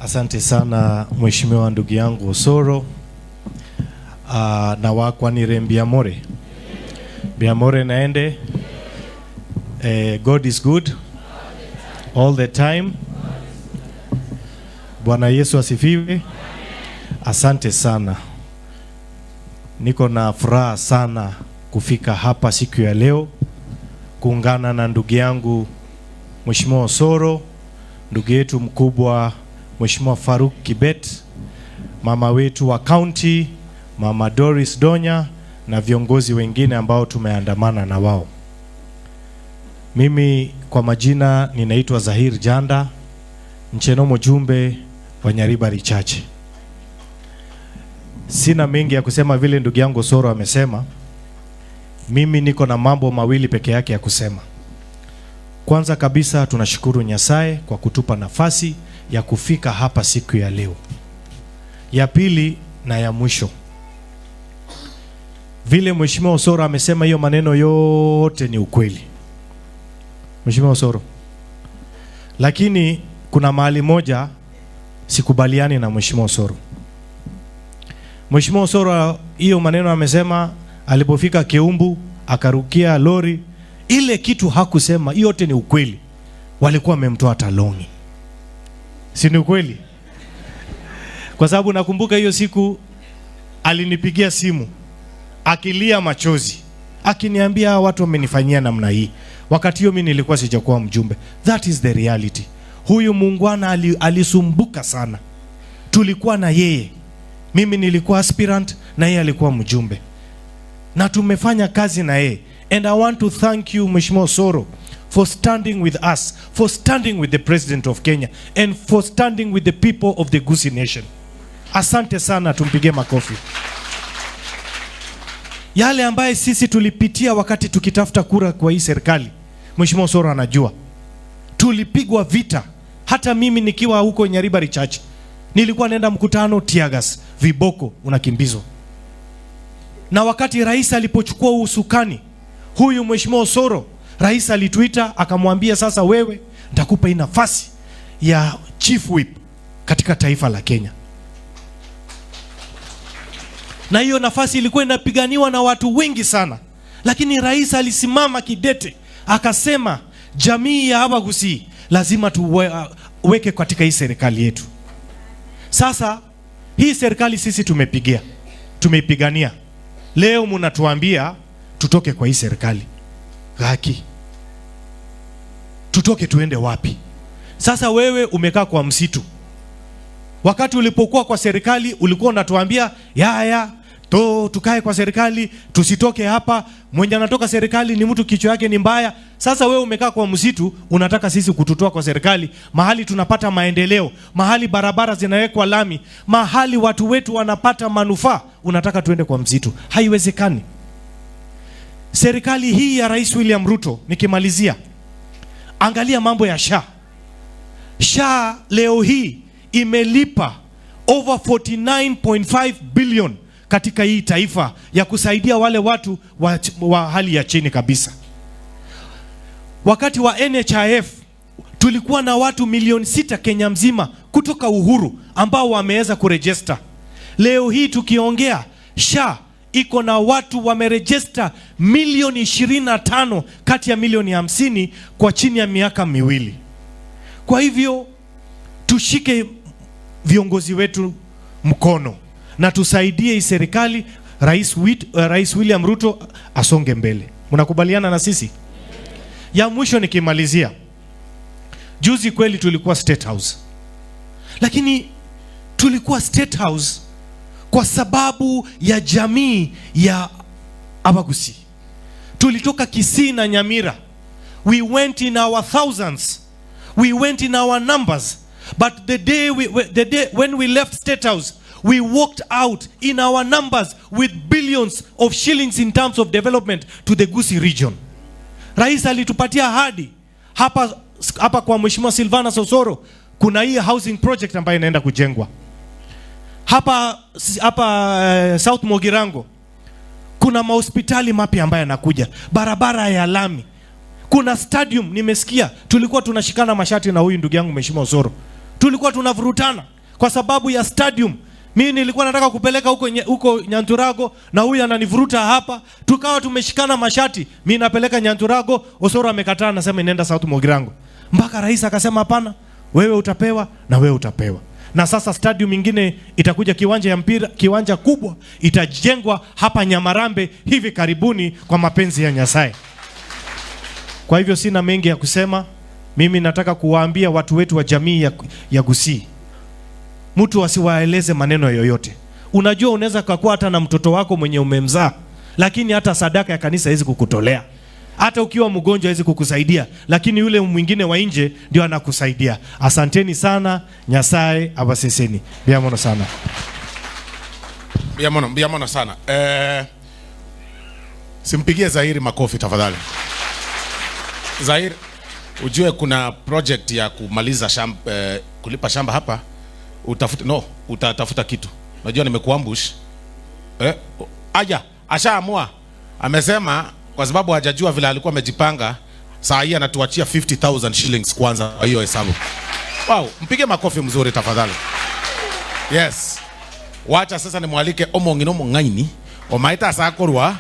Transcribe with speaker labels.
Speaker 1: Asante sana mheshimiwa ndugu yangu Osoro. Na wakwa ni Biamore. Biamore naende. God is good all the time. Bwana Yesu asifiwe. Asante sana. Niko na furaha sana kufika hapa siku ya leo kuungana na ndugu yangu mheshimiwa Osoro, ndugu yetu mkubwa Mheshimiwa Faruk Kibet, mama wetu wa county, Mama Doris Donya na viongozi wengine ambao tumeandamana na wao. Mimi kwa majina ninaitwa Zaheer Jhanda, mchenomo jumbe wa Nyaribari Chache. Sina mengi ya kusema vile ndugu yangu Osoro amesema. Mimi niko na mambo mawili peke yake ya kusema. Kwanza kabisa tunashukuru Nyasaye kwa kutupa nafasi ya kufika hapa siku ya leo. Ya pili na ya mwisho, vile mheshimiwa Osoro amesema hiyo maneno yote ni ukweli, mheshimiwa Osoro. Lakini kuna mahali moja sikubaliani na mheshimiwa Osoro. Mheshimiwa Osoro hiyo maneno amesema alipofika Keumbu akarukia lori, ile kitu hakusema yote ni ukweli. Walikuwa wamemtoa taloni. Si ni ukweli? Kwa sababu nakumbuka hiyo siku alinipigia simu akilia machozi akiniambia watu wamenifanyia namna hii. Wakati hiyo mimi nilikuwa sijakuwa mjumbe. That is the reality. Huyu muungwana alisumbuka sana. Tulikuwa na yeye. Mimi nilikuwa aspirant na yeye alikuwa mjumbe. Na tumefanya kazi na yeye. And I want to thank you Mheshimiwa Osoro for standing with us, for standing with the President of Kenya, and for standing with the people of the Gusii Nation. Asante sana, tumpige makofi. Yale ambaye sisi tulipitia wakati tukitafuta kura kwa hii serikali, Mheshimiwa Osoro anajua. Tulipigwa vita. Hata mimi nikiwa huko Nyaribari Church, nilikuwa naenda mkutano tiagas, viboko unakimbizwa. Na wakati rais alipochukua usukani, huyu Mheshimiwa Osoro, rais alituita akamwambia, sasa wewe nitakupa hii nafasi ya chief whip katika taifa la Kenya. Na hiyo nafasi ilikuwa inapiganiwa na watu wengi sana. Lakini rais alisimama kidete akasema jamii ya hapa Gusii lazima tuweke katika hii serikali yetu. Sasa hii serikali sisi tumeipigania. Leo mnatuambia tutoke kwa hii serikali. Haki. Tutoke tuende wapi? Sasa wewe umekaa kwa msitu. Wakati ulipokuwa kwa serikali ulikuwa unatuambia tukae kwa serikali, tusitoke hapa. Mwenye anatoka serikali ni mtu kichwa yake ni mbaya. Sasa wewe umekaa kwa msitu, unataka sisi kututoa kwa serikali, mahali tunapata maendeleo, mahali barabara zinawekwa lami, mahali watu wetu wanapata manufaa, unataka tuende kwa msitu. Haiwezekani. Serikali hii ya Rais William Ruto, nikimalizia, angalia mambo ya SHA. SHA leo hii imelipa over 49.5 billion katika hii taifa ya kusaidia wale watu wa hali ya chini kabisa. Wakati wa NHIF tulikuwa na watu milioni 6 Kenya mzima kutoka uhuru ambao wameweza kuregister. Leo hii tukiongea, SHA iko na watu wamerejista milioni 25 kati ya milioni 50 kwa chini ya miaka miwili. Kwa hivyo tushike viongozi wetu mkono na tusaidie hii serikali, Rais William Ruto asonge mbele. Mnakubaliana na sisi? Ya mwisho nikimalizia, juzi kweli tulikuwa State House. Lakini tulikuwa State House kwa sababu ya jamii ya Gusii. Tulitoka Kisii na Nyamira. We went in our thousands. We went in our numbers. But the day when we left State House, we walked out in our numbers with billions of shillings in terms of development to the Gusii region. Rais alitupatia ahadi hapa kwa Mheshimiwa Silvana Osoro, kuna hii housing project ambayo inaenda kujengwa. Hapa South Mogirango kuna mahospitali mapya ambayo yanakuja, barabara ya lami, kuna stadium. Nimesikia tulikuwa tunashikana mashati na huyu ndugu yangu Mheshimiwa Osoro, tulikuwa tunavurutana, kwa sababu ya stadium. Mimi nilikuwa nataka kupeleka huko Nyanturago na huyu ananivuruta hapa. Tukawa tumeshikana mashati. Mimi napeleka Nyanturago, Osoro amekataa, anasema inaenda South Mogirango. Mpaka rais akasema hapana, wewe utapewa na wewe utapewa. Na sasa stadium nyingine itakuja, kiwanja ya mpira, kiwanja kubwa itajengwa hapa Nyamarambe hivi karibuni kwa mapenzi ya Nyasaye. Kwa hivyo sina mengi ya kusema. Mimi nataka kuwaambia watu wetu wa jamii ya Gusii, mtu asiwaeleze maneno yoyote. Unajua unaweza kuwa hata na mtoto wako mwenye umemzaa, lakini hata sadaka ya kanisa haiwezi kukutolea. Hata ukiwa mgonjwa haiwezi kukusaidia, lakini yule mwingine wa nje ndio anakusaidia. Asanteni sana, Nyasaye abaseseni. Biamono sana.
Speaker 2: Biamono sana. Simpigie Zaheer makofi tafadhali. Zaheer, ujue kuna project ya kumaliza shamba, kulipa shamba hapa. Utatafuta kitu. Unajua nimekuambush. Ashaamua. Amesema kwa sababu hajajua vile alikuwa amejipanga, saa hii anatuachia 50,000 shillings kwanza hiyo hesabu. Wow, mpige makofi mzuri tafadhali. Yes. Wacha sasa nimwalike Omong'ino Mong'aini, omaita sakorwa